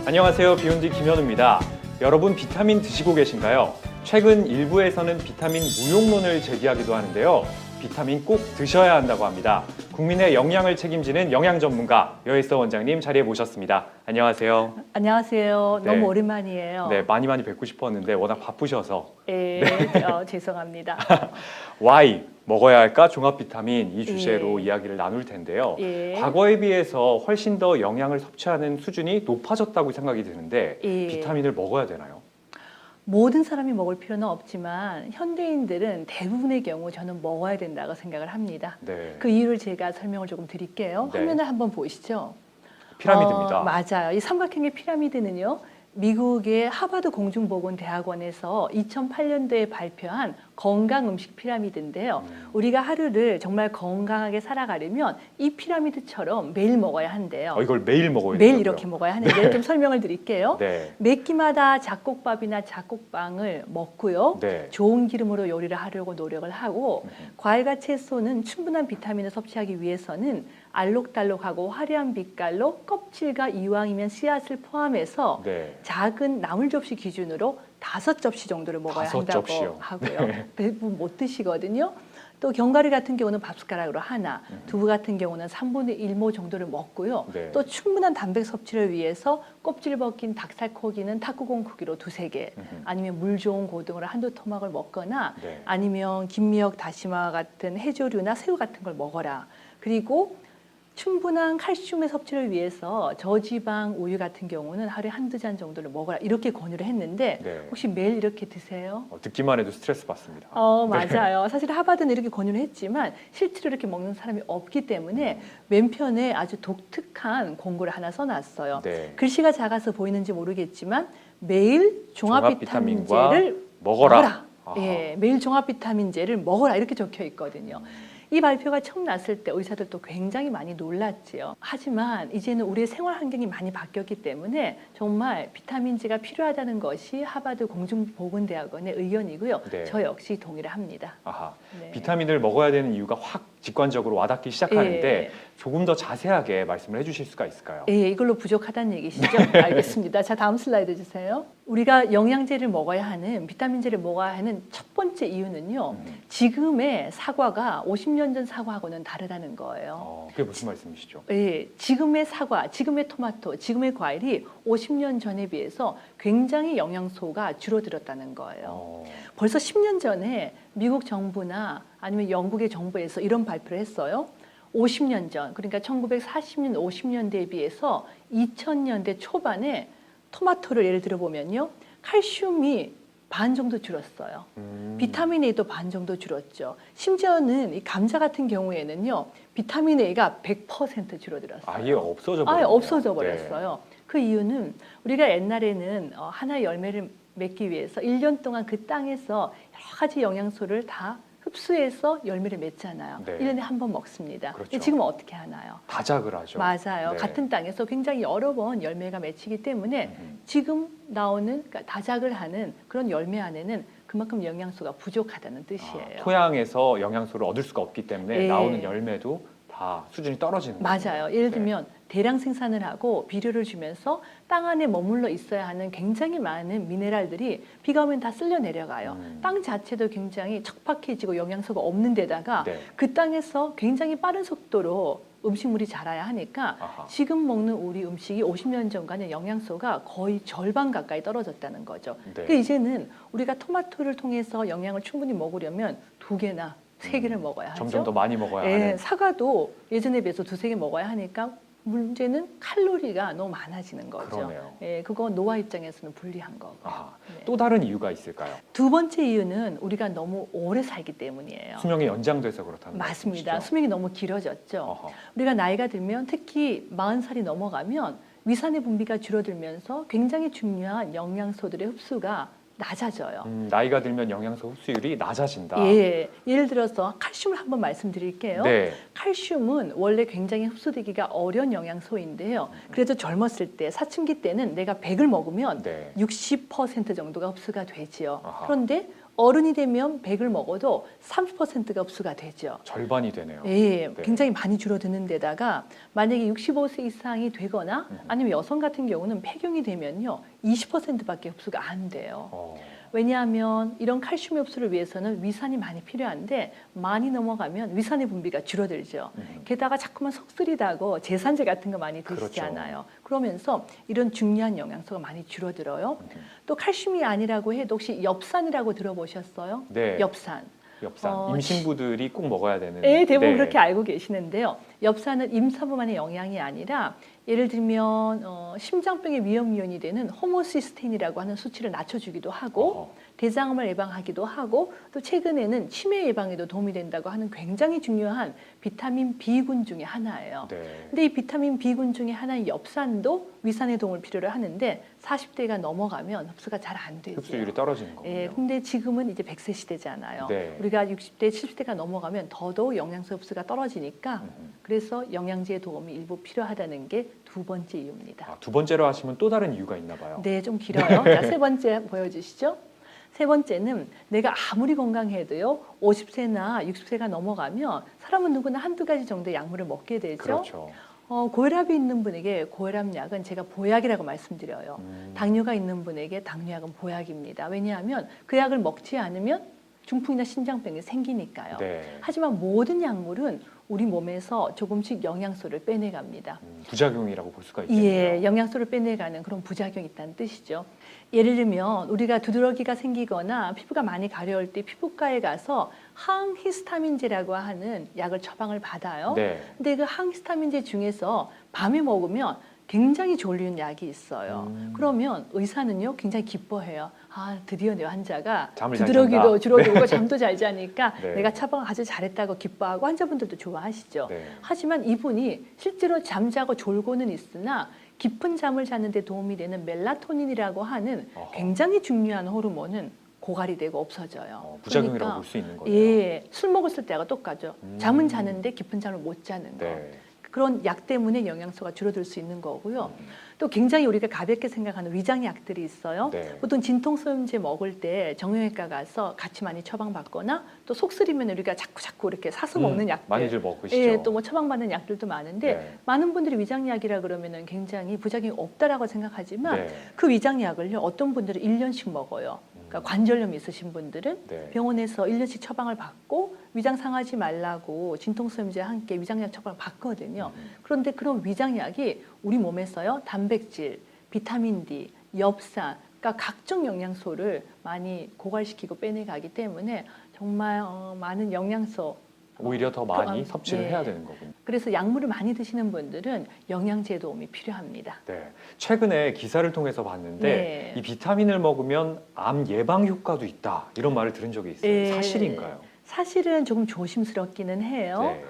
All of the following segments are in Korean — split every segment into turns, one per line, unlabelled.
안녕하세요. 비욘드 김현우입니다. 여러분 비타민 드시고 계신가요? 최근 일부에서는 비타민 무용론을 제기하기도 하는데요. 비타민 꼭 드셔야 한다고 합니다. 국민의 영양을 책임지는 영양 전문가 여혜서 원장님 자리에 모셨습니다. 안녕하세요.
안녕하세요.
네.
너무 오랜만이에요.
네, 많이 뵙고 싶었는데 워낙 바쁘셔서.
네. 죄송합니다.
Why 먹어야 할까? 종합 비타민 이 주제로
예.
이야기를 나눌 텐데요.
예.
과거에 비해서 훨씬 더 영양을 섭취하는 수준이 높아졌다고 생각이 드는데
예.
비타민을 먹어야 되나요?
모든 사람이 먹을 필요는 없지만 현대인들은 대부분의 경우 저는 먹어야 된다고 생각을 합니다.
네.
그 이유를 제가 설명을 조금 드릴게요.
네.
화면을 한번 보시죠.
피라미드입니다.
맞아요. 이 삼각형의 피라미드는요. 미국의 하버드 공중보건대학원에서 2008년도에 발표한 건강 음식 피라미드인데요. 우리가 하루를 정말 건강하게 살아가려면 이 피라미드처럼 매일 먹어야 한대요.
이걸 매일 먹어야
매일
된다고요?
이렇게 먹어야 하는데 좀 설명을 드릴게요.
네.
매 끼마다 잡곡밥이나 잡곡빵을 먹고요.
네.
좋은 기름으로 요리를 하려고 노력을 하고 과일과 채소는 충분한 비타민을 섭취하기 위해서는 알록달록하고 화려한 빛깔로 껍질과 이왕이면 씨앗을 포함해서
네.
작은 나물 접시 기준으로 5접시 정도를 먹어야
5
한다고
접시요?
하고요. 대부분 못 드시거든요. 또 견과류 같은 경우는 밥숟가락으로 하나, 두부 같은 경우는 3분의 1모 정도를 먹고요.
네.
또 충분한 단백 섭취를 위해서 껍질 벗긴 닭살코기는 탁구공 크기로 2-3개, 아니면 물 좋은 고등어를 1-2 토막을 먹거나
네.
아니면 김미역, 다시마 같은 해조류나 새우 같은 걸 먹어라. 그리고 충분한 칼슘의 섭취를 위해서 저지방 우유 같은 경우는 하루에 1-2잔 정도를 먹어라 이렇게 권유를 했는데
네.
혹시 매일 이렇게 드세요?
듣기만 해도 스트레스 받습니다.
맞아요. 사실 하버드는 이렇게 권유를 했지만 실제로 이렇게 먹는 사람이 없기 때문에 왼편에 아주 독특한 공고를 하나 써놨어요.
네.
글씨가 작아서 보이는지 모르겠지만 매일 종합
종합 비타민과
비타민제를
먹어라.
예, 매일 종합 비타민제를 먹어라 이렇게 적혀 있거든요. 이 발표가 처음 났을 때 의사들도 굉장히 많이 놀랐지요. 하지만 이제는 우리의 생활 환경이 많이 바뀌었기 때문에 정말 비타민제가 필요하다는 것이 하버드 공중보건대학원의 의견이고요.
네.
저 역시 동의를 합니다.
아하.
네.
비타민을 먹어야 되는 이유가 확 직관적으로 와닿기 시작하는데
예.
조금 더 자세하게 말씀을 해주실 수가 있을까요?
예, 이걸로 부족하다는 얘기시죠? 알겠습니다. 자, 다음 슬라이드 주세요. 우리가 영양제를 먹어야 하는, 비타민제를 먹어야 하는 첫 번째 이유는요. 지금의 사과가 50년 전 사과하고는 다르다는 거예요.
그게 무슨 말씀이시죠?
예, 지금의 사과, 지금의 토마토, 지금의 과일이 50년 전에 비해서 굉장히 영양소가 줄어들었다는 거예요. 벌써 10년 전에 미국 정부나 아니면 영국의 정부에서 이런 발표를 했어요. 50년 전, 그러니까 1940년, 50년대에 비해서 2000년대 초반에 토마토를 예를 들어 보면요. 칼슘이 반 정도 줄었어요. 비타민 A도 반 정도 줄었죠. 심지어는 이 감자 같은 경우에는요. 비타민 A가 100% 줄어들었어요.
아예 없어져 버렸어요.
아예 없어져 버렸어요. 그 이유는 우리가 옛날에는 하나의 열매를 맺기 위해서 1년 동안 그 땅에서 여러 가지 영양소를 다 흡수해서 열매를 맺잖아요.
네.
1년에 한 번 먹습니다.
그렇죠.
지금 어떻게 하나요?
다작을 하죠.
맞아요.
네.
같은 땅에서 굉장히 여러 번 열매가 맺히기 때문에 지금 나오는 그러니까 다작을 하는 그런 열매 안에는 그만큼 영양소가 부족하다는 뜻이에요.
토양에서 영양소를 얻을 수가 없기 때문에
예.
나오는 열매도 다 수준이 떨어지는 거죠.
맞아요. 예를 들면 대량 생산을 하고 비료를 주면서 땅 안에 머물러 있어야 하는 굉장히 많은 미네랄들이 비가 오면 다 쓸려 내려가요. 땅 자체도 굉장히 척박해지고 영양소가 없는 데다가
네.
그 땅에서 굉장히 빠른 속도로 음식물이 자라야 하니까
아하.
지금 먹는 우리 음식이 50년 전과는 영양소가 거의 절반 가까이 떨어졌다는 거죠.
네.
그러니까 이제는 우리가 토마토를 통해서 영양을 충분히 먹으려면 2개나 3개를 먹어야 하죠.
점점 더 많이 먹어야
예,
하는.
사과도 예전에 비해서 2-3개 먹어야 하니까 문제는 칼로리가 너무 많아지는 거죠.
그러네요.
예, 그거 노화 입장에서는 불리한 거고요.
아하.
네.
또 다른 이유가 있을까요?
두 번째 이유는 우리가 너무 오래 살기 때문이에요.
수명이 연장돼서 그렇다는
맞습니다.
말씀이시죠?
수명이 너무 길어졌죠.
어허.
우리가 나이가 들면 특히 40살이 넘어가면 위산의 분비가 줄어들면서 굉장히 중요한 영양소들의 흡수가 낮아져요.
나이가 들면 영양소 흡수율이 낮아진다.
예, 예를 들어서 칼슘을 한번 말씀드릴게요.
네.
칼슘은 원래 굉장히 흡수되기가 어려운 영양소인데요. 그래도 젊었을 때, 사춘기 때는 내가 100을 먹으면
네.
60% 정도가 흡수가 되지요.
아하.
그런데 어른이 되면 100을 먹어도 30%가 흡수가 되죠.
절반이 되네요.
예,
네.
굉장히 많이 줄어드는 데다가 만약에 65세 이상이 되거나 아니면 여성 같은 경우는 폐경이 되면요 20%밖에 흡수가 안 돼요. 왜냐하면 이런 칼슘 흡수를 위해서는 위산이 많이 필요한데 많이 넘어가면 위산의 분비가 줄어들죠. 게다가 자꾸만 속쓰리다고 제산제 같은 거 많이 드시잖아요. 그러면서 이런 중요한 영양소가 많이 줄어들어요. 또 칼슘이 아니라고 해도 혹시 엽산이라고 들어보셨어요?
네.
엽산.
엽산. 임신부들이 꼭 먹어야 되는.
네, 대부분
네.
그렇게 알고 계시는데요. 엽산은 임산부만의 영양이 아니라 예를 들면 심장병의 위험 요인이 되는 호모시스테인이라고 하는 수치를 낮춰주기도 하고 대장암을 예방하기도 하고 또 최근에는 치매 예방에도 도움이 된다고 하는 굉장히 중요한 비타민 B군 중에 하나예요.
네.
근데 이 비타민 B군 중에 하나인 엽산도 위산의 도움을 필요로 하는데 40대가 넘어가면 흡수가 잘 안 되죠.
흡수율이 떨어지는 거군요.
예, 근데 지금은 이제 100세 시대잖아요.
네.
우리가 60대, 70대가 넘어가면 더더욱 영양소 흡수가 떨어지니까 그래서 영양제의 도움이 일부 필요하다는 게 두 번째 이유입니다.
두 번째로 하시면 또 다른 이유가 있나 봐요.
네, 좀 길어요. 자, 세 번째 보여주시죠. 세 번째는 내가 아무리 건강해도요 50세나 60세가 넘어가면 사람은 누구나 한두 가지 정도의 약물을 먹게 되죠.
그렇죠.
고혈압이 있는 분에게 고혈압 약은 제가 보약이라고 말씀드려요. 당뇨가 있는 분에게 당뇨약은 보약입니다. 왜냐하면 그 약을 먹지 않으면 중풍이나 심장병이 생기니까요.
네.
하지만 모든 약물은 우리 몸에서 조금씩 영양소를 빼내갑니다.
부작용이라고 볼 수가 있겠네요.
예, 영양소를 빼내가는 그런 부작용이 있다는 뜻이죠. 예를 들면 우리가 두드러기가 생기거나 피부가 많이 가려울 때 피부과에 가서 항히스타민제라고 하는 약을 처방을 받아요.
네.
근데 그 항히스타민제 중에서 밤에 먹으면 굉장히 졸리는 약이 있어요. 그러면 의사는요 굉장히 기뻐해요. 아, 드디어 내 환자가
잠을 잘
두드러기도
잔다.
줄어들고
네.
잠도 잘 자니까
네.
내가 처방을 아주 잘했다고 기뻐하고 환자분들도 좋아하시죠.
네.
하지만 이분이 실제로 잠자고 졸고는 있으나 깊은 잠을 자는 데 도움이 되는 멜라토닌이라고 하는
어허.
굉장히 중요한 호르몬은 고갈이 되고 없어져요.
부작용이라고
그러니까
볼 수 있는 거예요.
예, 술 먹었을 때가 똑같죠. 잠은 자는데 깊은 잠을 못 자는 거.
네.
그런 약 때문에 영양소가 줄어들 수 있는 거고요. 또 굉장히 우리가 가볍게 생각하는 위장약들이 있어요.
네.
보통 진통소염제 먹을 때 정형외과 가서 같이 많이 처방받거나 또 속 쓰리면 우리가 자꾸 이렇게 사서 먹는 약들.
많이들 먹으시죠.
예, 또 뭐 처방받는 약들도 많은데
네.
많은 분들이 위장약이라 그러면은 굉장히 부작용이 없다라고 생각하지만
네.
그 위장약을요 어떤 분들은 1년씩 먹어요. 그러니까 관절염이 있으신 분들은
네.
병원에서 1년씩 처방을 받고 위장 상하지 말라고 진통소염제와 함께 위장약 처방을 받거든요. 그런데 그런 위장약이 우리 몸에서요 단백질, 비타민 D, 엽산, 그러니까 각종 영양소를 많이 고갈시키고 빼내가기 때문에 정말 많은 영양소
오히려 더 많이
그,
섭취를
네.
해야 되는 거군요.
그래서 약물을 많이 드시는 분들은 영양제 도움이 필요합니다.
네. 최근에 기사를 통해서 봤는데
네.
이 비타민을 먹으면 암 예방 효과도 있다 이런 말을 들은 적이 있어요.
네.
사실인가요?
사실은 조금 조심스럽기는 해요.
네.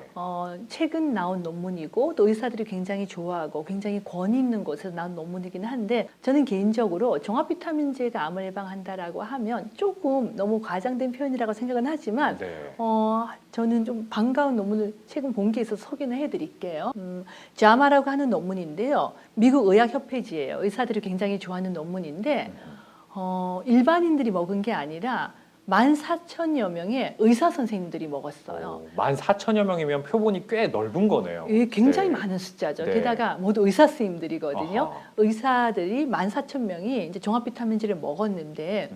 최근 나온 논문이고 또 의사들이 굉장히 좋아하고 굉장히 권위 있는 곳에서 나온 논문이긴 한데 저는 개인적으로 종합 비타민제가 암을 예방한다라고 하면 조금 너무 과장된 표현이라고 생각은 하지만
네.
저는 좀 반가운 논문을 최근 본 게 있어서 소개는 해드릴게요. 자마라고 하는 논문인데요. 미국 의학협회지예요. 의사들이 굉장히 좋아하는 논문인데 일반인들이 먹은 게 아니라 14,000여 명의 의사 선생님들이 먹었어요.
14,000여 명이면 표본이 꽤 넓은 거네요.
이게 굉장히
네.
많은 숫자죠.
네.
게다가 모두 의사 선생님들이거든요.
아하.
의사들이 14,000명이 이제 종합 비타민제를 먹었는데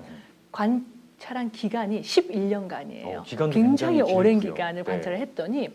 관찰한 기간이 11년간이에요.
기간도
굉장히
굉장히
오랜
길고요.
기간을
네.
관찰을 했더니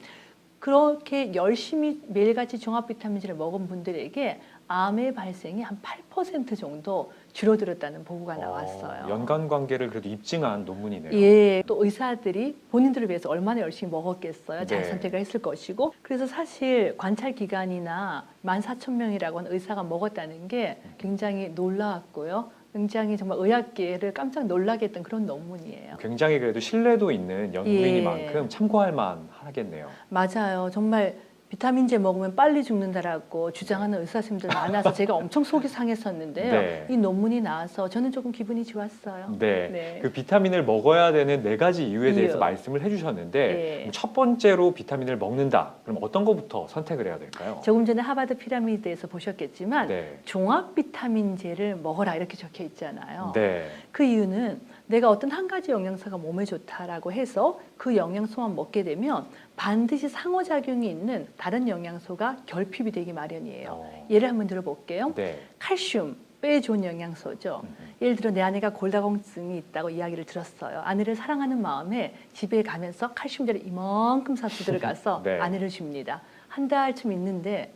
그렇게 열심히 매일같이 종합 비타민제를 먹은 분들에게 암의 발생이 한 8% 정도 줄어들었다는 보고가 나왔어요.
연관 관계를 그래도 입증한 논문이네요.
예, 또 의사들이 본인들을 위해서 얼마나 열심히 먹었겠어요. 잘
네.
선택을 했을 것이고. 그래서 사실 관찰 기간이나 14,000명이라고 하는 의사가 먹었다는 게 굉장히 놀라웠고요. 굉장히 정말 의학계를 깜짝 놀라게 했던 그런 논문이에요.
굉장히 그래도 신뢰도 있는 연구이니만큼
예.
참고할 만하겠네요.
맞아요. 정말 비타민제 먹으면 빨리 죽는다라고 주장하는 의사 선생님들 많아서 제가 엄청 속이 상했었는데요.
네.
이 논문이 나와서 저는 조금 기분이 좋았어요.
네.
네.
그 비타민을 먹어야 되는 4가지 이유에 대해서
이유.
말씀을 해주셨는데
네.
그럼 첫 번째로 비타민을 먹는다. 그럼 어떤 것부터 선택을 해야 될까요?
조금 전에 하버드 피라미드에서 보셨겠지만
네.
종합 비타민제를 먹어라 이렇게 적혀 있잖아요.
네.
그 이유는 내가 어떤 한 가지 영양소가 몸에 좋다라고 해서 그 영양소만 먹게 되면 반드시 상호작용이 있는 다른 영양소가 결핍이 되기 마련이에요. 예를 한번 들어볼게요.
네.
칼슘, 뼈에 좋은 영양소죠. 예를 들어 내 아내가 골다공증이 있다고 이야기를 들었어요. 아내를 사랑하는 마음에 집에 가면서 칼슘제를 이만큼 사서 들어가서
네.
아내를 줍니다. 한 달쯤 있는데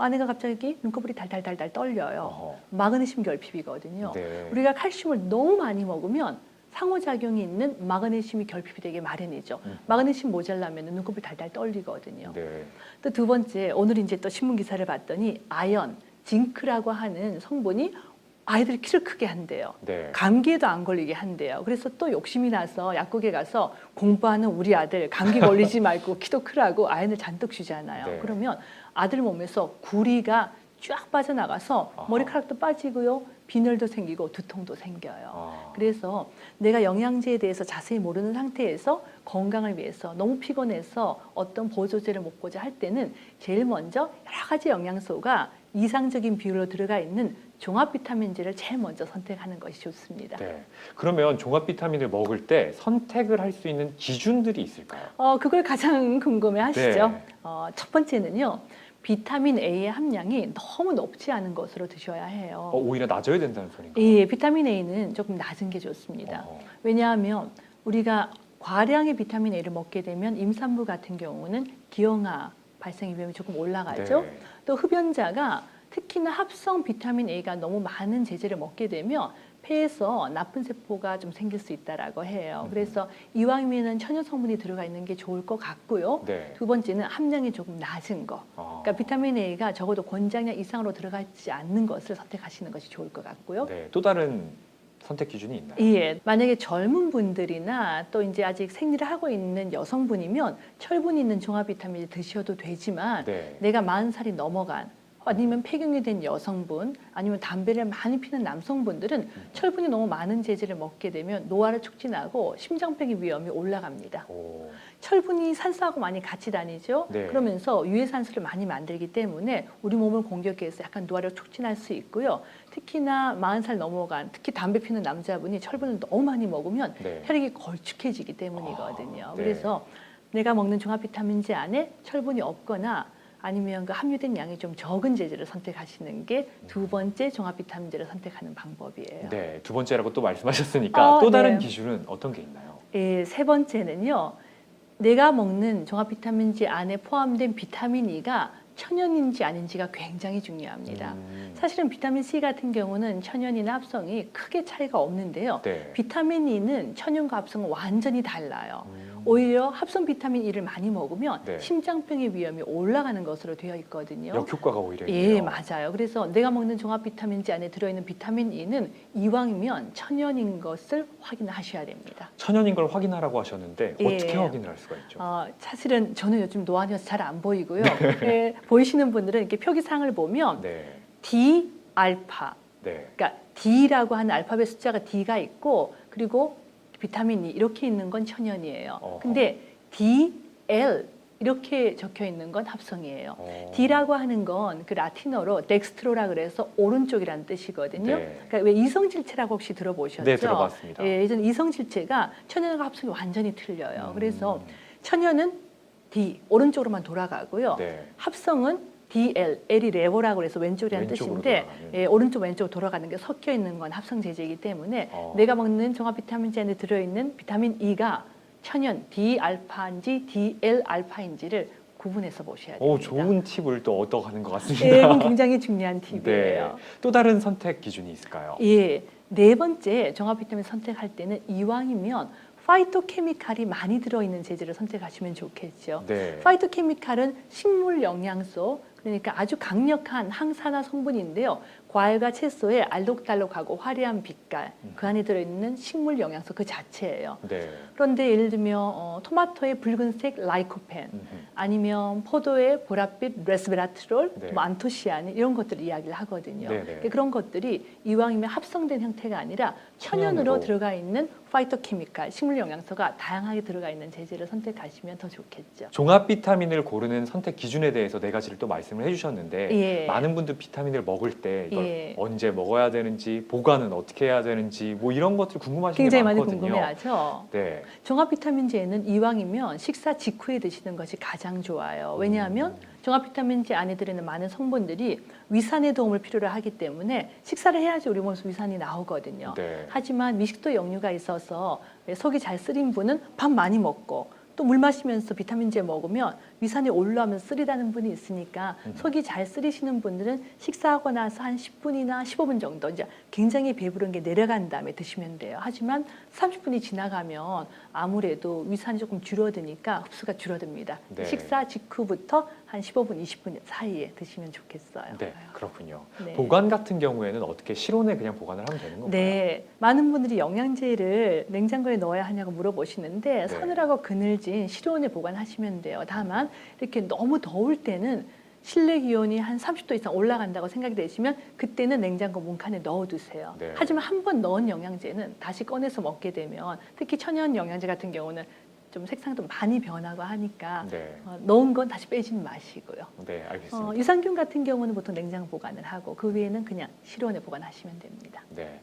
아내가 갑자기 눈꺼풀이 달달달달 떨려요.
어허.
마그네슘 결핍이거든요.
네.
우리가 칼슘을 너무 많이 먹으면 상호작용이 있는 마그네슘이 결핍이 되게 마련이죠. 마그네슘 모자라면 눈꺼풀이 달달 떨리거든요.
네.
또 두 번째, 오늘 이제 또 신문 기사를 봤더니 아연, 징크라고 하는 성분이 아이들 키를 크게 한대요.
네.
감기에도 안 걸리게 한대요. 그래서 또 욕심이 나서 약국에 가서 공부하는 우리 아들 감기 걸리지 말고 키도 크라고 아연을 잔뜩 주잖아요.
네.
그러면 아들 몸에서 구리가 쫙 빠져나가서
아하.
머리카락도 빠지고요. 빈혈도 생기고 두통도 생겨요.
아.
그래서 내가 영양제에 대해서 자세히 모르는 상태에서 건강을 위해서 너무 피곤해서 어떤 보조제를 먹고자 할 때는 제일 먼저 여러 가지 영양소가 이상적인 비율로 들어가 있는 종합 비타민제를 제일 먼저 선택하는 것이 좋습니다.
네. 그러면 종합 비타민을 먹을 때 선택을 할 수 있는 기준들이 있을까요?
그걸 가장 궁금해 하시죠.
네.
첫 번째는요. 비타민 A의 함량이 너무 높지 않은 것으로 드셔야 해요.
오히려 낮아야 된다는 소리인가요?
예, 비타민 A는 조금 낮은 게 좋습니다. 왜냐하면 우리가 과량의 비타민 A를 먹게 되면 임산부 같은 경우는 기형아 발생 위험이 조금 올라가죠.
네.
또 흡연자가 특히나 합성 비타민 A가 너무 많은 제제를 먹게 되면 폐에서 나쁜 세포가 좀 생길 수 있다라고 해요. 그래서 이왕이면은 천연 성분이 들어가 있는 게 좋을 것 같고요.
네.
두 번째는 함량이 조금 낮은 거. 그러니까 비타민 A가 적어도 권장량 이상으로 들어가지 않는 것을 선택하시는 것이 좋을 것 같고요.
네. 또 다른 선택 기준이 있나요?
예, 만약에 젊은 분들이나 또 이제 아직 생리를 하고 있는 여성분이면 철분이 있는 종합 비타민을 드셔도 되지만
네.
내가 40살이 넘어간 아니면 폐경이 된 여성분 아니면 담배를 많이 피는 남성분들은 철분이 너무 많은 제제를 먹게 되면 노화를 촉진하고 심장병의 위험이 올라갑니다.
오.
철분이 산소하고 많이 같이 다니죠.
네.
그러면서 유해산소를 많이 만들기 때문에 우리 몸을 공격해서 약간 노화를 촉진할 수 있고요. 특히나 40살 넘어간 특히 담배 피는 남자분이 철분을 너무 많이 먹으면
네.
혈액이 걸쭉해지기 때문이거든요.
아, 네.
그래서 내가 먹는 종합 비타민제 안에 철분이 없거나 아니면 그 함유된 양이 좀 적은 제제를 선택하시는 게 두 번째 종합 비타민제를 선택하는 방법이에요.
네. 두 번째라고 또 말씀하셨으니까 또 다른
네.
기준은 어떤 게 있나요?
예, 세 번째는요. 내가 먹는 종합 비타민제 안에 포함된 비타민 E가 천연인지 아닌지가 굉장히 중요합니다. 사실은 비타민 C 같은 경우는 천연이나 합성이 크게 차이가 없는데요.
네.
비타민 E는 천연과 합성은 완전히 달라요. 오히려 합성 비타민 E를 많이 먹으면
네.
심장병의 위험이 올라가는 것으로 되어 있거든요.
역효과가 오히려
예,
있네요.
맞아요. 그래서 내가 먹는 종합 비타민제 안에 들어있는 비타민 E는 이왕이면 천연인 것을 확인하셔야 됩니다.
천연인 걸 확인하라고 하셨는데
예.
어떻게 확인을 할 수가 있죠?
사실은 저는 요즘 노안이어서 잘 안 보이고요. 예, 보이시는 분들은 이렇게 표기상을 보면
네.
D 알파,
네.
그러니까 D라고 하는 알파벳 숫자가 D가 있고 그리고 비타민 E 이렇게 있는 건 천연이에요.
어허.
근데 D, L 이렇게 적혀 있는 건 합성이에요. D라고 하는 건 그 라틴어로 덱스트로라 그래서 오른쪽이라는 뜻이거든요.
네.
그러니까 왜 이성질체라고 혹시 들어보셨죠?
네, 들어봤습니다.
예, 예전 이성질체가 천연과 합성이 완전히 틀려요. 그래서 천연은 D 오른쪽으로만 돌아가고요.
네.
합성은 DL, L이 레버라고 해서 왼쪽이라는
왼쪽으로
뜻인데
돌아가는.
예, 오른쪽 왼쪽 돌아가는 게 섞여 있는 건 합성 제제이기 때문에 내가 먹는 종합 비타민제 안에 들어있는 비타민 E가 천연 D 알파인지 DL 알파인지를 구분해서 보셔야 됩니다.
오, 좋은 팁을 또 얻어가는 것 같습니다.
예, 이건 굉장히 중요한 팁이에요.
네. 또 다른 선택 기준이 있을까요?
예, 네 번째 종합 비타민 선택할 때는 이왕이면 파이토케미칼이 많이 들어있는 제제를 선택하시면 좋겠죠.
네.
파이토케미칼은 식물 영양소, 그러니까 아주 강력한 항산화 성분인데요. 과일과 채소의 알록달록하고 화려한 빛깔, 그 안에 들어있는 식물 영양소 그 자체예요.
네.
그런데 예를 들면 토마토의 붉은색 라이코펜, 아니면 포도의 보랏빛 레스베라트롤,
네.
뭐 안토시아닌 이런 것들을 이야기를 하거든요.
네네.
그러니까 그런 것들이 이왕이면 합성된 형태가 아니라 천연으로
천연으로.
들어가 있는 파이토케미칼, 식물 영양소가 다양하게 들어가 있는 제재를 선택하시면 더 좋겠죠.
종합 비타민을 고르는 선택 기준에 대해서 네 가지를 또 말씀을 해주셨는데
예.
많은 분들 비타민을 먹을 때 이걸
예.
언제 먹어야 되는지 보관은 어떻게 해야 되는지 뭐 이런 것들 궁금하신 게
굉장히 많이
많거든요.
궁금해하죠.
네.
종합 비타민제는 이왕이면 식사 직후에 드시는 것이 가장 좋아요. 왜냐하면 종합 비타민제 안에 들어있는 많은 성분들이 위산의 도움을 필요로 하기 때문에 식사를 해야지 우리 몸에서 위산이 나오거든요.
네.
하지만 미식도 역류가 있어서 속이 잘 쓰린 분은 밥 많이 먹고 또 물 마시면서 비타민제 먹으면 위산이 올라오면서 쓰리다는 분이 있으니까 속이 잘 쓰리시는 분들은 식사하고 나서 한 10분이나 15분 정도 이제 굉장히 배부른 게 내려간 다음에 드시면 돼요. 하지만 30분이 지나가면 아무래도 위산이 조금 줄어드니까 흡수가 줄어듭니다.
네.
식사 직후부터 한 15분, 20분 사이에 드시면 좋겠어요.
네, 그렇군요.
네.
보관 같은 경우에는 어떻게 실온에 그냥 보관을 하면 되는 건가요?
네, 많은 분들이 영양제를 냉장고에 넣어야 하냐고 물어보시는데
네.
서늘하고 그늘진 실온에 보관하시면 돼요. 다만 이렇게 너무 더울 때는 실내 기온이 한 30도 이상 올라간다고 생각이 되시면 그때는 냉장고 문칸에 넣어두세요.
네.
하지만 한 번 넣은 영양제는 다시 꺼내서 먹게 되면 특히 천연 영양제 같은 경우는 좀 색상도 많이 변하고 하니까
네.
넣은 건 다시 빼지는 마시고요.
네, 알겠습니다.
유산균 같은 경우는 보통 냉장 보관을 하고 그 외에는 그냥 실온에 보관하시면 됩니다.
네.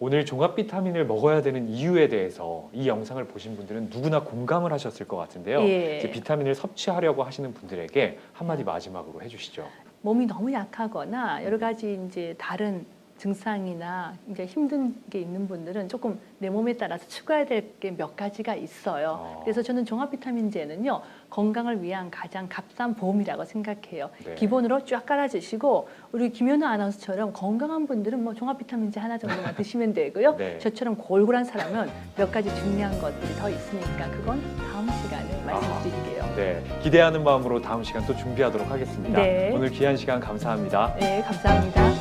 오늘 종합 비타민을 먹어야 되는 이유에 대해서 이 영상을 보신 분들은 누구나 공감을 하셨을 것 같은데요.
예.
이제 비타민을 섭취하려고 하시는 분들에게 한마디 마지막으로 해주시죠.
몸이 너무 약하거나 여러 가지 이제 다른 증상이나 이제 힘든 게 있는 분들은 조금 내 몸에 따라서 추가해야 될 게 몇 가지가 있어요. 그래서 저는 종합 비타민제는요 건강을 위한 가장 값싼 보험이라고 생각해요.
네.
기본으로 쫙 깔아주시고 우리 김연우 아나운서처럼 건강한 분들은 뭐 종합 비타민제 하나 정도만 드시면 되고요.
네.
저처럼 골골한 사람은 몇 가지 중요한 것들이 더 있으니까 그건 다음 시간에 말씀드릴게요.
네, 기대하는 마음으로 다음 시간 또 준비하도록 하겠습니다.
네.
오늘 귀한 시간 감사합니다.
네, 감사합니다.